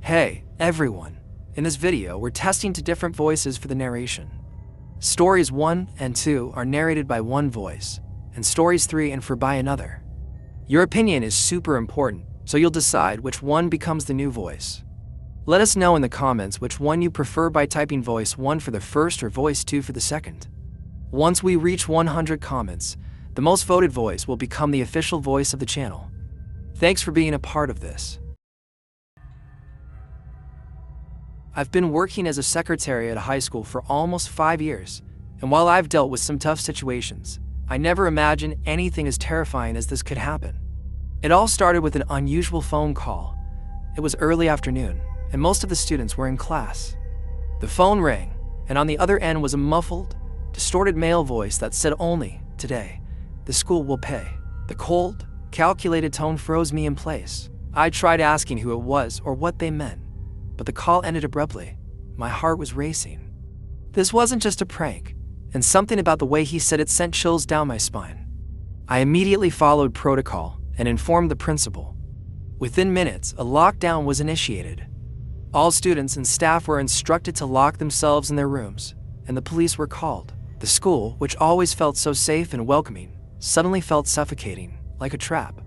Hey, everyone! In this video, we're testing two different voices for the narration. Stories 1 and 2 are narrated by one voice, and stories 3 and 4 by another. Your opinion is super important, so you'll decide which one becomes the new voice. Let us know in the comments which one you prefer by typing voice 1 for the first or voice 2 for the second. Once we reach 100 comments, the most voted voice will become the official voice of the channel. Thanks for being a part of this. I've been working as a secretary at a high school for almost 5 years, and while I've dealt with some tough situations, I never imagined anything as terrifying as this could happen. It all started with an unusual phone call. It was early afternoon, and most of the students were in class. The phone rang, and on the other end was a muffled, distorted male voice that said only, "Today, the school will pay." The cold, calculated tone froze me in place. I tried asking who it was or what they meant, but the call ended abruptly. My heart was racing. This wasn't just a prank, and something about the way he said it sent chills down my spine. I immediately followed protocol and informed the principal. Within minutes, a lockdown was initiated. All students and staff were instructed to lock themselves in their rooms, and the police were called. The school, which always felt so safe and welcoming, suddenly felt suffocating, like a trap.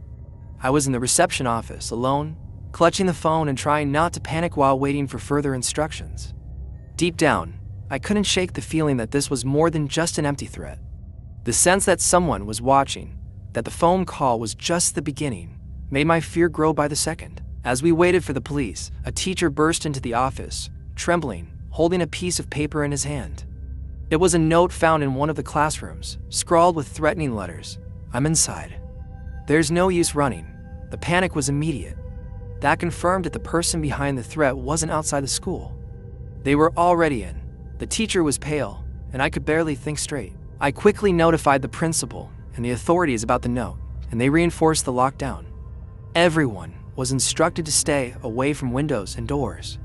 I was in the reception office, alone, clutching the phone and trying not to panic while waiting for further instructions. Deep down, I couldn't shake the feeling that this was more than just an empty threat. The sense that someone was watching, that the phone call was just the beginning, made my fear grow by the second. As we waited for the police, a teacher burst into the office, trembling, holding a piece of paper in his hand. It was a note found in one of the classrooms, scrawled with threatening letters. "I'm inside. There's no use running." The panic was immediate. That confirmed that the person behind the threat wasn't outside the school. They were already in. The teacher was pale, and I could barely think straight. I quickly notified the principal and the authorities about the note, and they reinforced the lockdown. Everyone was instructed to stay away from windows and doors.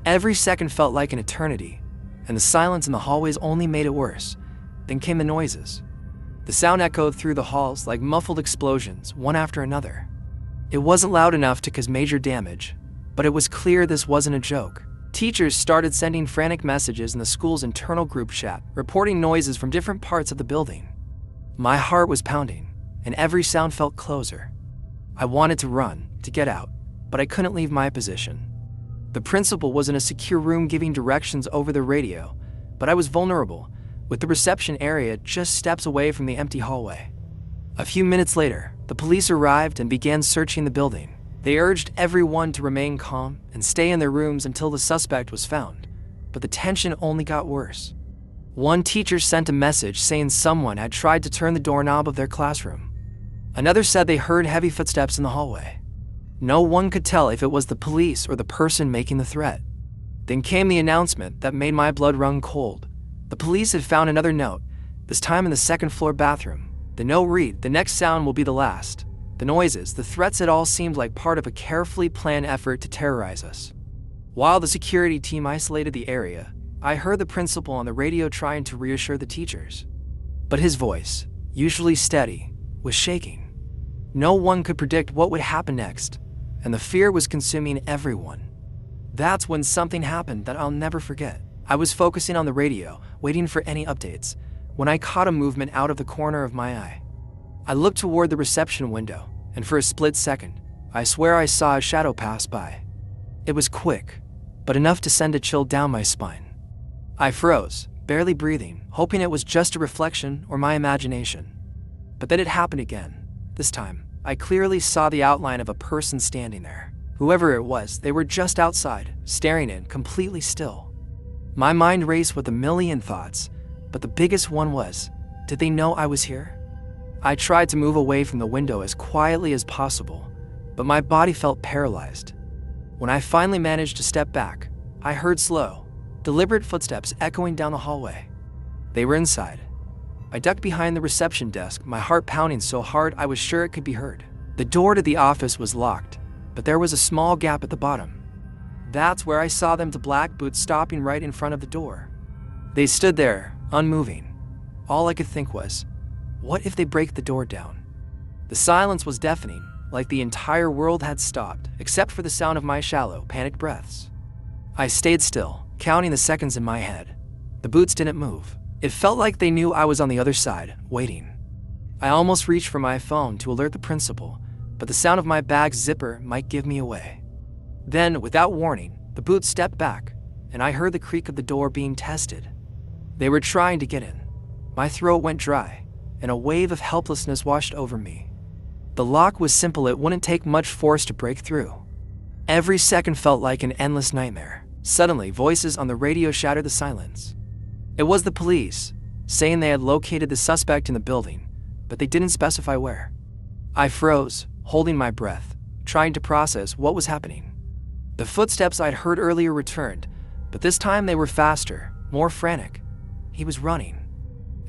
Every second felt like an eternity, and the silence in the hallways only made it worse. Then came the noises. The sound echoed through the halls like muffled explosions, one after another. It wasn't loud enough to cause major damage, but it was clear this wasn't a joke. Teachers started sending frantic messages in the school's internal group chat, reporting noises from different parts of the building. My heart was pounding, and every sound felt closer. I wanted to run, to get out, but I couldn't leave my position. The principal was in a secure room giving directions over the radio, but I was vulnerable, with the reception area just steps away from the empty hallway. A few minutes later, the police arrived and began searching the building. They urged everyone to remain calm and stay in their rooms until the suspect was found, but the tension only got worse. One teacher sent a message saying someone had tried to turn the doorknob of their classroom. Another said they heard heavy footsteps in the hallway. No one could tell if it was the police or the person making the threat. Then came the announcement that made my blood run cold. The police had found another note, this time in the second-floor bathroom. The note read, "The next sound will be the last." The noises, the threats, it all seemed like part of a carefully planned effort to terrorize us. While the security team isolated the area, I heard the principal on the radio trying to reassure the teachers. But his voice, usually steady, was shaking. No one could predict what would happen next, and the fear was consuming everyone. That's when something happened that I'll never forget. I was focusing on the radio, waiting for any updates, when I caught a movement out of the corner of my eye. I looked toward the reception window, and for a split second, I swear I saw a shadow pass by. It was quick, but enough to send a chill down my spine. I froze, barely breathing, hoping it was just a reflection or my imagination. But then it happened again. This time, I clearly saw the outline of a person standing there. Whoever it was, they were just outside, staring in, completely still. My mind raced with a million thoughts, but the biggest one was, did they know I was here? I tried to move away from the window as quietly as possible, but my body felt paralyzed. When I finally managed to step back, I heard slow, deliberate footsteps echoing down the hallway. They were inside. I ducked behind the reception desk, my heart pounding so hard I was sure it could be heard. The door to the office was locked, but there was a small gap at the bottom. That's where I saw them, the black boots stopping right in front of the door. They stood there, unmoving. All I could think was, what if they break the door down? The silence was deafening, like the entire world had stopped, except for the sound of my shallow, panicked breaths. I stayed still, counting the seconds in my head. The boots didn't move. It felt like they knew I was on the other side, waiting. I almost reached for my phone to alert the principal, but the sound of my bag's zipper might give me away. Then, without warning, the boots stepped back, and I heard the creak of the door being tested. They were trying to get in. My throat went dry, and a wave of helplessness washed over me. The lock was simple, it wouldn't take much force to break through. Every second felt like an endless nightmare. Suddenly, voices on the radio shattered the silence. It was the police, saying they had located the suspect in the building, but they didn't specify where. I froze, holding my breath, trying to process what was happening. The footsteps I'd heard earlier returned, but this time they were faster, more frantic. He was running.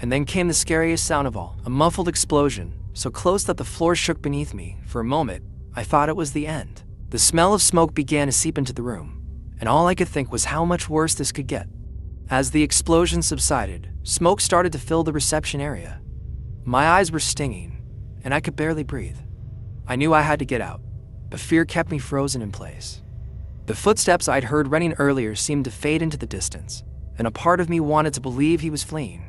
And then came the scariest sound of all, a muffled explosion, so close that the floor shook beneath me. For a moment, I thought it was the end. The smell of smoke began to seep into the room, and all I could think was how much worse this could get. As the explosion subsided, smoke started to fill the reception area. My eyes were stinging, and I could barely breathe. I knew I had to get out, but fear kept me frozen in place. The footsteps I'd heard running earlier seemed to fade into the distance, and a part of me wanted to believe he was fleeing.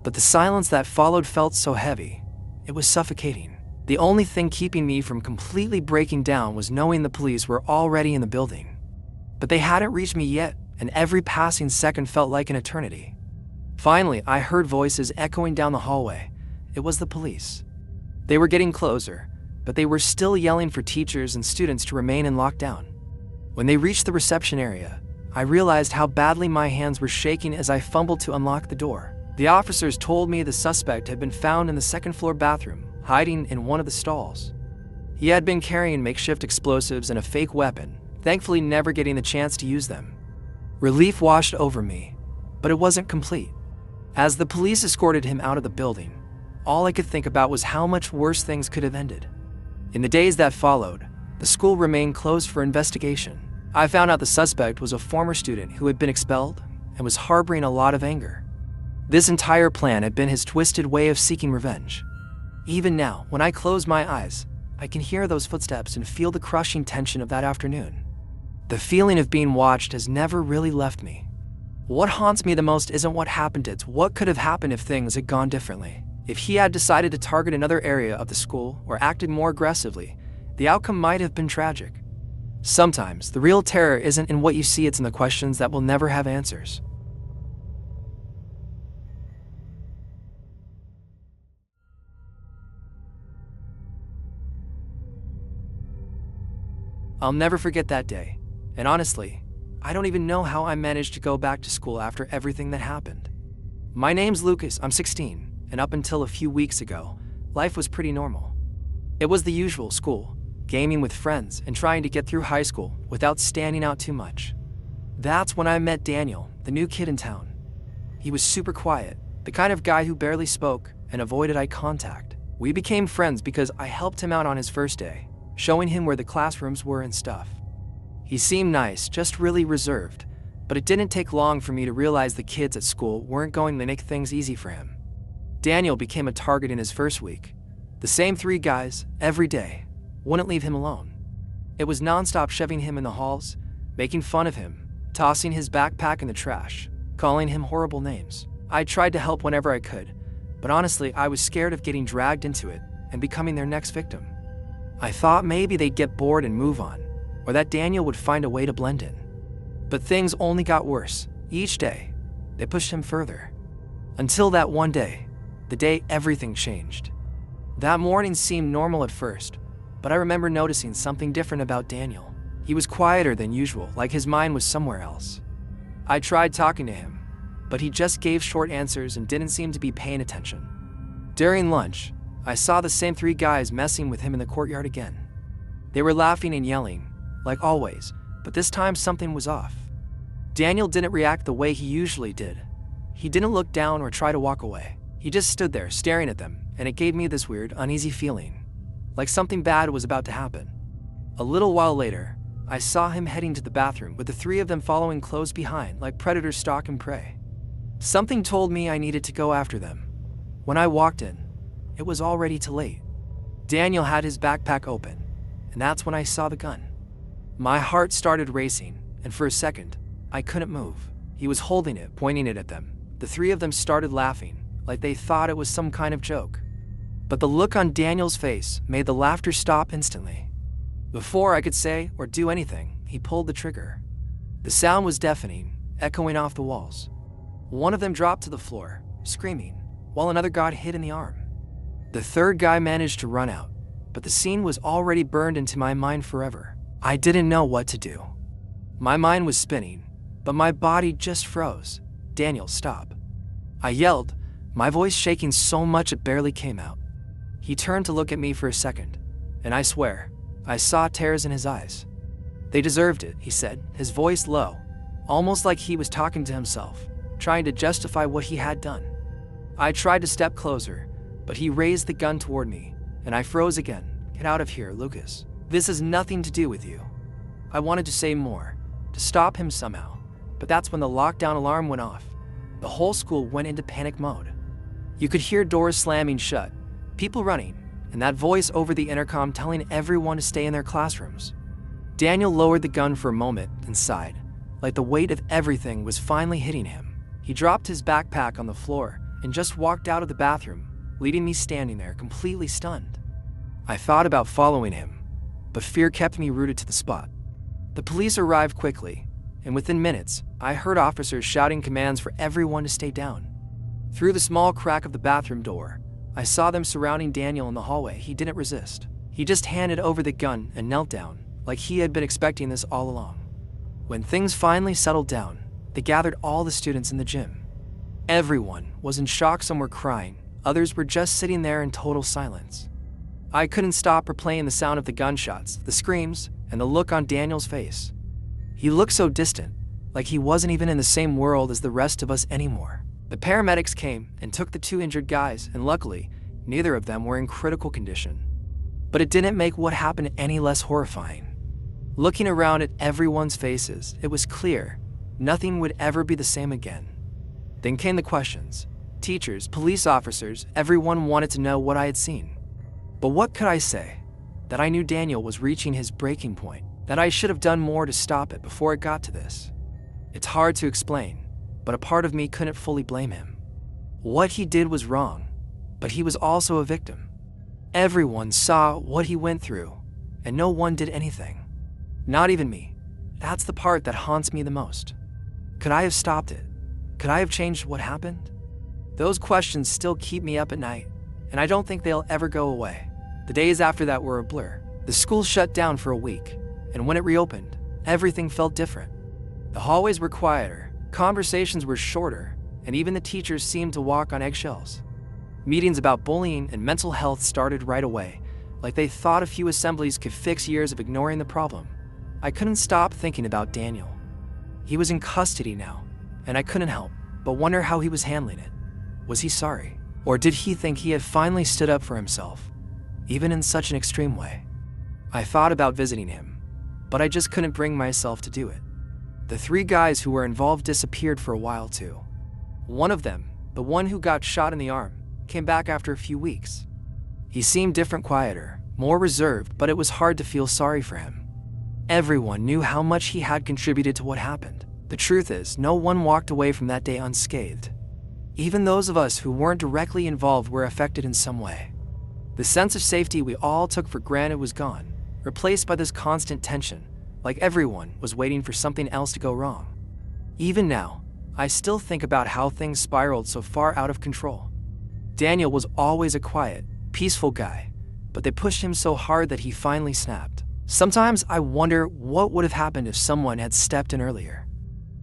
But the silence that followed felt so heavy, it was suffocating. The only thing keeping me from completely breaking down was knowing the police were already in the building. But they hadn't reached me yet, and every passing second felt like an eternity. Finally, I heard voices echoing down the hallway. It was the police. They were getting closer, but they were still yelling for teachers and students to remain in lockdown. When they reached the reception area, I realized how badly my hands were shaking as I fumbled to unlock the door. The officers told me the suspect had been found in the second-floor bathroom, hiding in one of the stalls. He had been carrying makeshift explosives and a fake weapon, thankfully never getting the chance to use them. Relief washed over me, but it wasn't complete. As the police escorted him out of the building, all I could think about was how much worse things could have ended. In the days that followed, the school remained closed for investigation. I found out the suspect was a former student who had been expelled and was harboring a lot of anger. This entire plan had been his twisted way of seeking revenge. Even now, when I close my eyes, I can hear those footsteps and feel the crushing tension of that afternoon. The feeling of being watched has never really left me. What haunts me the most isn't what happened, it's what could have happened if things had gone differently. If he had decided to target another area of the school or acted more aggressively, the outcome might have been tragic. Sometimes, the real terror isn't in what you see, it's in the questions that will never have answers. I'll never forget that day, and honestly, I don't even know how I managed to go back to school after everything that happened. My name's Lucas, I'm 16, and up until a few weeks ago, life was pretty normal. It was the usual: school, gaming with friends, and trying to get through high school without standing out too much. That's when I met Daniel, the new kid in town. He was super quiet, the kind of guy who barely spoke and avoided eye contact. We became friends because I helped him out on his first day, showing him where the classrooms were and stuff. He seemed nice, just really reserved, but it didn't take long for me to realize the kids at school weren't going to make things easy for him. Daniel became a target in his first week. The same 3 guys, every day, wouldn't leave him alone. It was nonstop shoving him in the halls, making fun of him, tossing his backpack in the trash, calling him horrible names. I tried to help whenever I could, but honestly, I was scared of getting dragged into it and becoming their next victim. I thought maybe they'd get bored and move on, or that Daniel would find a way to blend in. But things only got worse. Each day, they pushed him further. Until that one day, the day everything changed. That morning seemed normal at first, but I remember noticing something different about Daniel. He was quieter than usual, like his mind was somewhere else. I tried talking to him, but he just gave short answers and didn't seem to be paying attention. During lunch, I saw the same 3 guys messing with him in the courtyard again. They were laughing and yelling, like always, but this time something was off. Daniel didn't react the way he usually did. He didn't look down or try to walk away. He just stood there staring at them, and it gave me this weird, uneasy feeling, like something bad was about to happen. A little while later, I saw him heading to the bathroom with the 3 of them following close behind like predators stalk and prey. Something told me I needed to go after them. When I walked in, it was already too late. Daniel had his backpack open, and that's when I saw the gun. My heart started racing, and for a second, I couldn't move. He was holding it, pointing it at them. The three of them started laughing, like they thought it was some kind of joke. But the look on Daniel's face made the laughter stop instantly. Before I could say or do anything, he pulled the trigger. The sound was deafening, echoing off the walls. One of them dropped to the floor, screaming, while another got hit in the arm. The third guy managed to run out, but the scene was already burned into my mind forever. I didn't know what to do. My mind was spinning, but my body just froze. "Daniel, stop." I yelled, my voice shaking so much it barely came out. He turned to look at me for a second, and I swear, I saw tears in his eyes. "They deserved it," he said, his voice low, almost like he was talking to himself, trying to justify what he had done. I tried to step closer, but he raised the gun toward me, and I froze again. "Get out of here, Lucas. This has nothing to do with you." I wanted to say more, to stop him somehow, but that's when the lockdown alarm went off. The whole school went into panic mode. You could hear doors slamming shut, people running, and that voice over the intercom telling everyone to stay in their classrooms. Daniel lowered the gun for a moment and sighed, like the weight of everything was finally hitting him. He dropped his backpack on the floor and just walked out of the bathroom, leaving me standing there completely stunned. I thought about following him, but fear kept me rooted to the spot. The police arrived quickly, and within minutes, I heard officers shouting commands for everyone to stay down. Through the small crack of the bathroom door, I saw them surrounding Daniel in the hallway. He didn't resist. He just handed over the gun and knelt down, like he had been expecting this all along. When things finally settled down, they gathered all the students in the gym. Everyone was in shock. Some were crying, others were just sitting there in total silence. I couldn't stop replaying the sound of the gunshots, the screams, and the look on Daniel's face. He looked so distant, like he wasn't even in the same world as the rest of us anymore. The paramedics came and took the two injured guys, and luckily, neither of them were in critical condition. But it didn't make what happened any less horrifying. Looking around at everyone's faces, it was clear nothing would ever be the same again. Then came the questions. Teachers, police officers, everyone wanted to know what I had seen. But what could I say? That I knew Daniel was reaching his breaking point, that I should have done more to stop it before it got to this. It's hard to explain, but a part of me couldn't fully blame him. What he did was wrong, but he was also a victim. Everyone saw what he went through, and no one did anything. Not even me. That's the part that haunts me the most. Could I have stopped it? Could I have changed what happened? Those questions still keep me up at night, and I don't think they'll ever go away. The days after that were a blur. The school shut down for a week, and when it reopened, everything felt different. The hallways were quieter, conversations were shorter, and even the teachers seemed to walk on eggshells. Meetings about bullying and mental health started right away, like they thought a few assemblies could fix years of ignoring the problem. I couldn't stop thinking about Daniel. He was in custody now, and I couldn't help but wonder how he was handling it. Was he sorry? Or did he think he had finally stood up for himself, even in such an extreme way? I thought about visiting him, but I just couldn't bring myself to do it. The three guys who were involved disappeared for a while too. One of them, the one who got shot in the arm, came back after a few weeks. He seemed different, quieter, more reserved, but it was hard to feel sorry for him. Everyone knew how much he had contributed to what happened. The truth is, no one walked away from that day unscathed. Even those of us who weren't directly involved were affected in some way. The sense of safety we all took for granted was gone, replaced by this constant tension, like everyone was waiting for something else to go wrong. Even now, I still think about how things spiraled so far out of control. Daniel was always a quiet, peaceful guy, but they pushed him so hard that he finally snapped. Sometimes I wonder what would have happened if someone had stepped in earlier.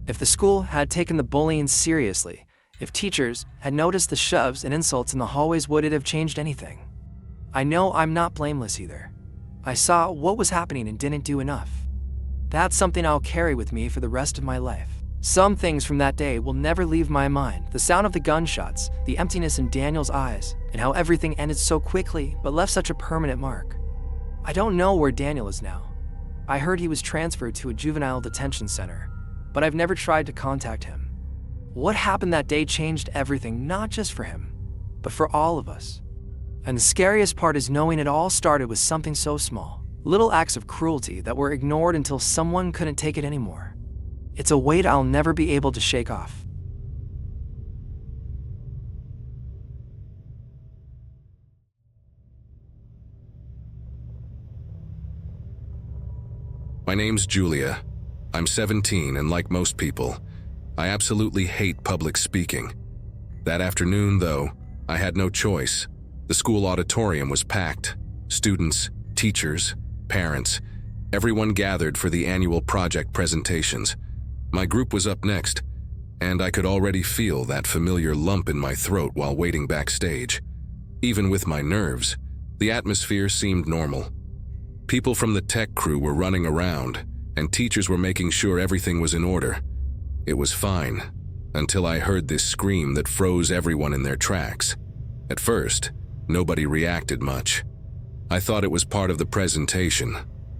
If the school had taken the bullying seriously, if teachers had noticed the shoves and insults in the hallways, would it have changed anything? I know I'm not blameless either. I saw what was happening and didn't do enough. That's something I'll carry with me for the rest of my life. Some things from that day will never leave my mind. The sound of the gunshots, the emptiness in Daniel's eyes, and how everything ended so quickly but left such a permanent mark. I don't know where Daniel is now. I heard he was transferred to a juvenile detention center, but I've never tried to contact him. What happened that day changed everything, not just for him, but for all of us. And the scariest part is knowing it all started with something so small. Little acts of cruelty that were ignored until someone couldn't take it anymore. It's a weight I'll never be able to shake off. My name's Julia. I'm 17, and like most people, I absolutely hate public speaking. That afternoon, though, I had no choice. The school auditorium was packed. Students, teachers, parents, everyone gathered for the annual project presentations. My group was up next, and I could already feel that familiar lump in my throat while waiting backstage. Even with my nerves, the atmosphere seemed normal. People from the tech crew were running around, and teachers were making sure everything was in order. It was fine, until I heard this scream that froze everyone in their tracks. At first, nobody reacted much. I thought it was part of the presentation,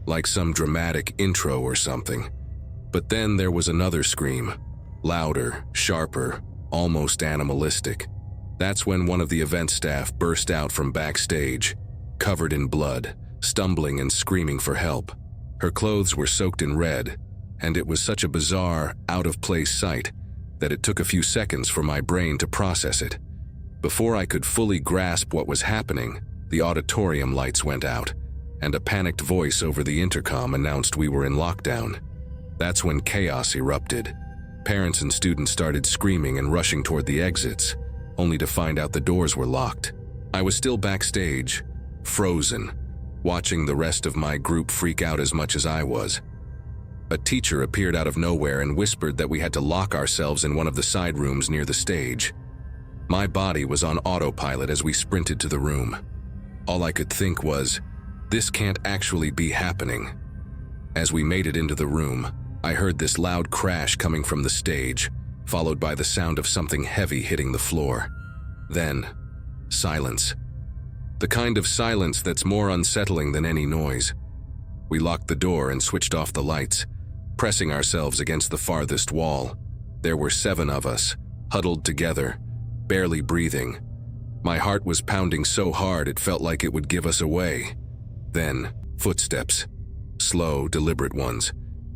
like some dramatic intro or something. But then there was another scream, louder, sharper, almost animalistic. That's when one of the event staff burst out from backstage, covered in blood, stumbling and screaming for help. Her clothes were soaked in red, and it was such a bizarre, out-of-place sight that it took a few seconds for my brain to process it. Before I could fully grasp what was happening, the auditorium lights went out, and a panicked voice over the intercom announced we were in lockdown. That's when chaos erupted. Parents and students started screaming and rushing toward the exits, only to find out the doors were locked. I was still backstage, frozen, watching the rest of my group freak out as much as I was. A teacher appeared out of nowhere and whispered that we had to lock ourselves in one of the side rooms near the stage. My body was on autopilot as we sprinted to the room. All I could think was, this can't actually be happening. As we made it into the room, I heard this loud crash coming from the stage, followed by the sound of something heavy hitting the floor. Then, silence. The kind of silence that's more unsettling than any noise. We locked the door and switched off the lights, pressing ourselves against the farthest wall. There were 7 of us, huddled together, barely breathing. My heart was pounding so hard it felt like it would give us away. Then, footsteps. Slow, deliberate ones,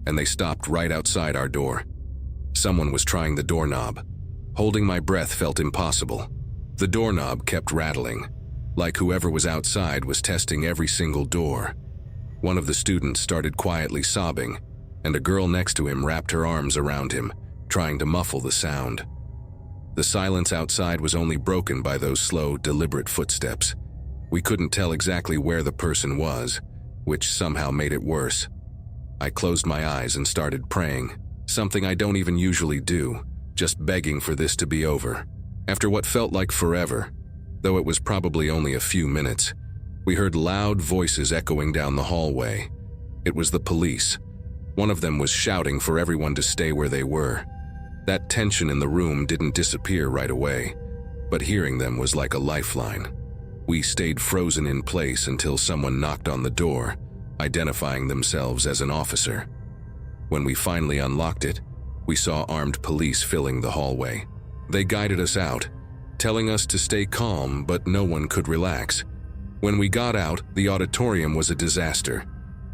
and they stopped right outside our door. Someone was trying the doorknob. Holding my breath felt impossible. The doorknob kept rattling, like whoever was outside was testing every single door. One of the students started quietly sobbing, and a girl next to him wrapped her arms around him, trying to muffle the sound. The silence outside was only broken by those slow, deliberate footsteps. We couldn't tell exactly where the person was, which somehow made it worse. I closed my eyes and started praying, something I don't even usually do, just begging for this to be over. After what felt like forever, though it was probably only a few minutes, we heard loud voices echoing down the hallway. It was the police. One of them was shouting for everyone to stay where they were. That tension in the room didn't disappear right away, but hearing them was like a lifeline. We stayed frozen in place until someone knocked on the door, identifying themselves as an officer. When we finally unlocked it, we saw armed police filling the hallway. They guided us out, telling us to stay calm, but no one could relax. When we got out, the auditorium was a disaster.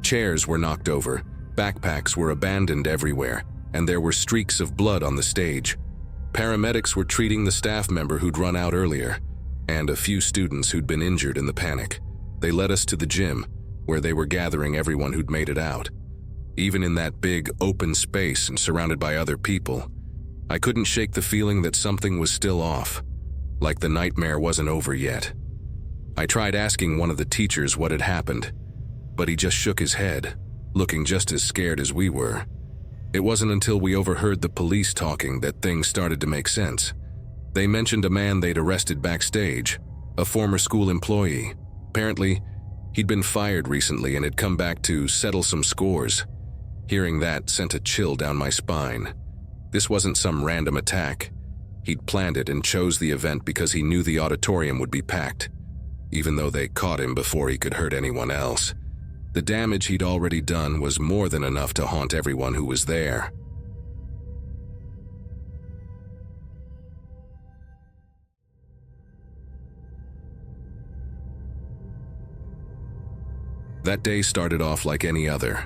Chairs were knocked over, backpacks were abandoned everywhere, and there were streaks of blood on the stage. Paramedics were treating the staff member who'd run out earlier, and a few students who'd been injured in the panic. They led us to the gym, where they were gathering everyone who'd made it out. Even in that big, open space and surrounded by other people, I couldn't shake the feeling that something was still off, like the nightmare wasn't over yet. I tried asking one of the teachers what had happened, but he just shook his head, looking just as scared as we were. It wasn't until we overheard the police talking that things started to make sense. They mentioned a man they'd arrested backstage, a former school employee. Apparently, he'd been fired recently and had come back to settle some scores. Hearing that sent a chill down my spine. This wasn't some random attack. He'd planned it and chose the event because he knew the auditorium would be packed, even though they caught him before he could hurt anyone else. The damage he'd already done was more than enough to haunt everyone who was there. That day started off like any other.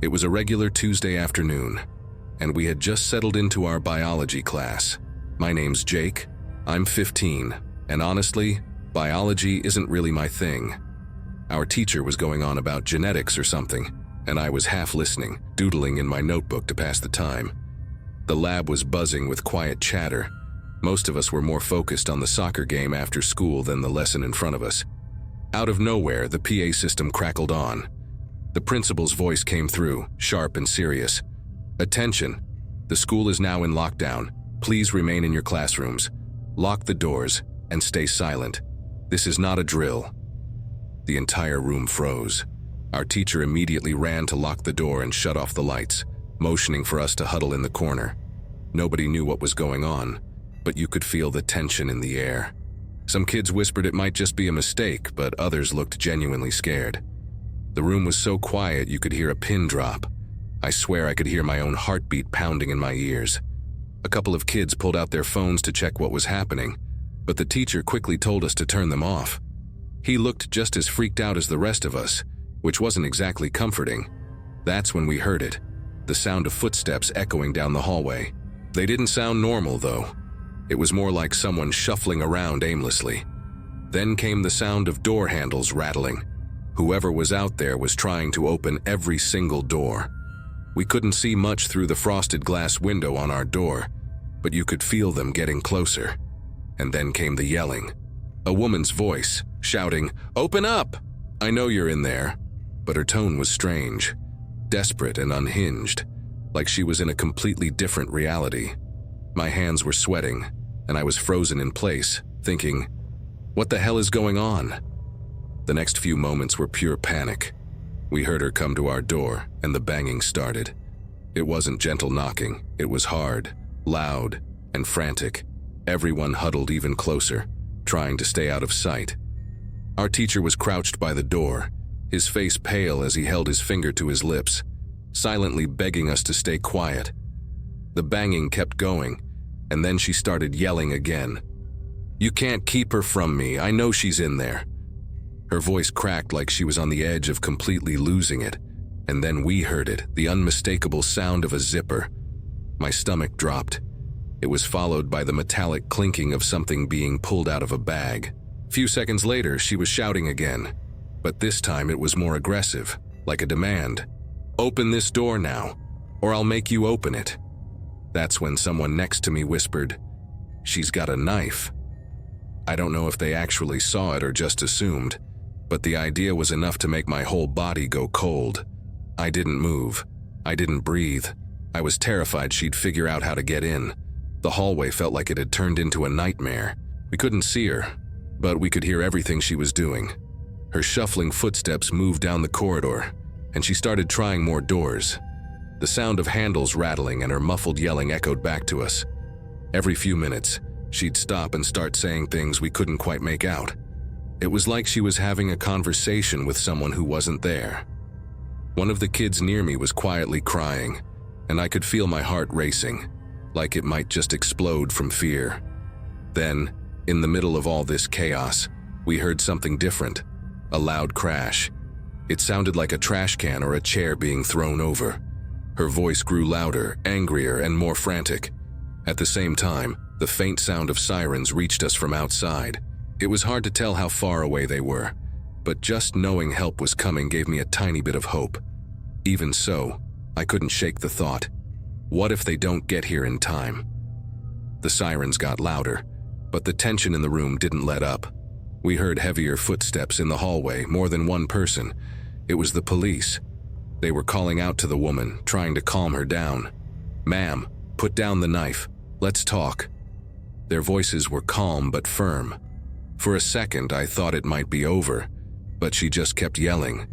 It was a regular Tuesday afternoon, and we had just settled into our biology class. My name's Jake, I'm 15, and honestly, biology isn't really my thing. Our teacher was going on about genetics or something, and I was half listening, doodling in my notebook to pass the time. The lab was buzzing with quiet chatter. Most of us were more focused on the soccer game after school than the lesson in front of us. Out of nowhere, the PA system crackled on. The principal's voice came through, sharp and serious. "Attention! The school is now in lockdown. Please remain in your classrooms. Lock the doors and stay silent. This is not a drill." The entire room froze. Our teacher immediately ran to lock the door and shut off the lights, motioning for us to huddle in the corner. Nobody knew what was going on, but you could feel the tension in the air. Some kids whispered it might just be a mistake, but others looked genuinely scared. The room was so quiet you could hear a pin drop. I swear I could hear my own heartbeat pounding in my ears. A couple of kids pulled out their phones to check what was happening, but the teacher quickly told us to turn them off. He looked just as freaked out as the rest of us, which wasn't exactly comforting. That's when we heard it, the sound of footsteps echoing down the hallway. They didn't sound normal, though. It was more like someone shuffling around aimlessly. Then came the sound of door handles rattling. Whoever was out there was trying to open every single door. We couldn't see much through the frosted glass window on our door, but you could feel them getting closer. And then came the yelling. A woman's voice, shouting, "Open up! I know you're in there." But her tone was strange, desperate and unhinged, like she was in a completely different reality. My hands were sweating, and I was frozen in place, thinking, what the hell is going on? The next few moments were pure panic. We heard her come to our door, and the banging started. It wasn't gentle knocking, it was hard, loud, and frantic. Everyone huddled even closer, trying to stay out of sight. Our teacher was crouched by the door, his face pale as he held his finger to his lips, silently begging us to stay quiet. The banging kept going, and then she started yelling again. "You can't keep her from me, I know she's in there." Her voice cracked like she was on the edge of completely losing it, and then we heard it, the unmistakable sound of a zipper. My stomach dropped. It was followed by the metallic clinking of something being pulled out of a bag. A few seconds later, she was shouting again, but this time it was more aggressive, like a demand. "Open this door now, or I'll make you open it." That's when someone next to me whispered, "She's got a knife." I don't know if they actually saw it or just assumed, but the idea was enough to make my whole body go cold. I didn't move. I didn't breathe. I was terrified she'd figure out how to get in. The hallway felt like it had turned into a nightmare. We couldn't see her, but we could hear everything she was doing. Her shuffling footsteps moved down the corridor, and she started trying more doors. The sound of handles rattling and her muffled yelling echoed back to us. Every few minutes, she'd stop and start saying things we couldn't quite make out. It was like she was having a conversation with someone who wasn't there. One of the kids near me was quietly crying, and I could feel my heart racing, like it might just explode from fear. Then, in the middle of all this chaos, we heard something different, a loud crash. It sounded like a trash can or a chair being thrown over. Her voice grew louder, angrier, and more frantic. At the same time, the faint sound of sirens reached us from outside. It was hard to tell how far away they were, but just knowing help was coming gave me a tiny bit of hope. Even so, I couldn't shake the thought, what if they don't get here in time? The sirens got louder, but the tension in the room didn't let up. We heard heavier footsteps in the hallway, more than one person. It was the police. They were calling out to the woman, trying to calm her down. "Ma'am, put down the knife. Let's talk." Their voices were calm but firm. For a second, I thought it might be over, but she just kept yelling.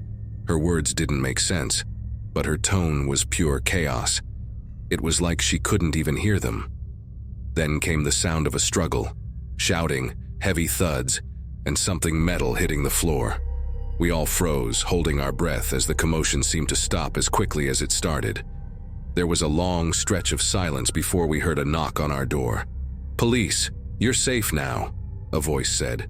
Her words didn't make sense, but her tone was pure chaos. It was like she couldn't even hear them. Then came the sound of a struggle, shouting, heavy thuds, and something metal hitting the floor. We all froze, holding our breath as the commotion seemed to stop as quickly as it started. There was a long stretch of silence before we heard a knock on our door. "Police, you're safe now," a voice said.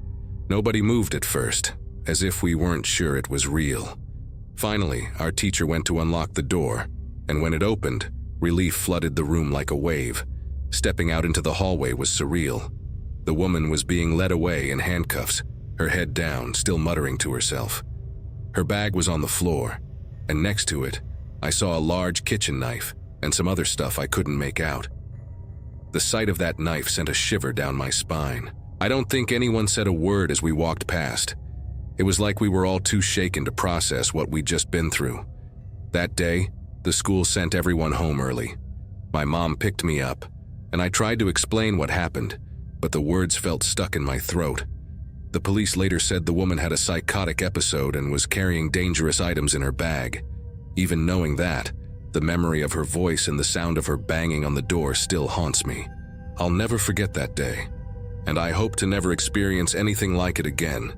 Nobody moved at first, as if we weren't sure it was real. Finally, our teacher went to unlock the door, and when it opened, relief flooded the room like a wave. Stepping out into the hallway was surreal. The woman was being led away in handcuffs, her head down, still muttering to herself. Her bag was on the floor, and next to it, I saw a large kitchen knife and some other stuff I couldn't make out. The sight of that knife sent a shiver down my spine. I don't think anyone said a word as we walked past. It was like we were all too shaken to process what we'd just been through. That day, the school sent everyone home early. My mom picked me up, and I tried to explain what happened, but the words felt stuck in my throat. The police later said the woman had a psychotic episode and was carrying dangerous items in her bag. Even knowing that, the memory of her voice and the sound of her banging on the door still haunts me. I'll never forget that day, and I hope to never experience anything like it again.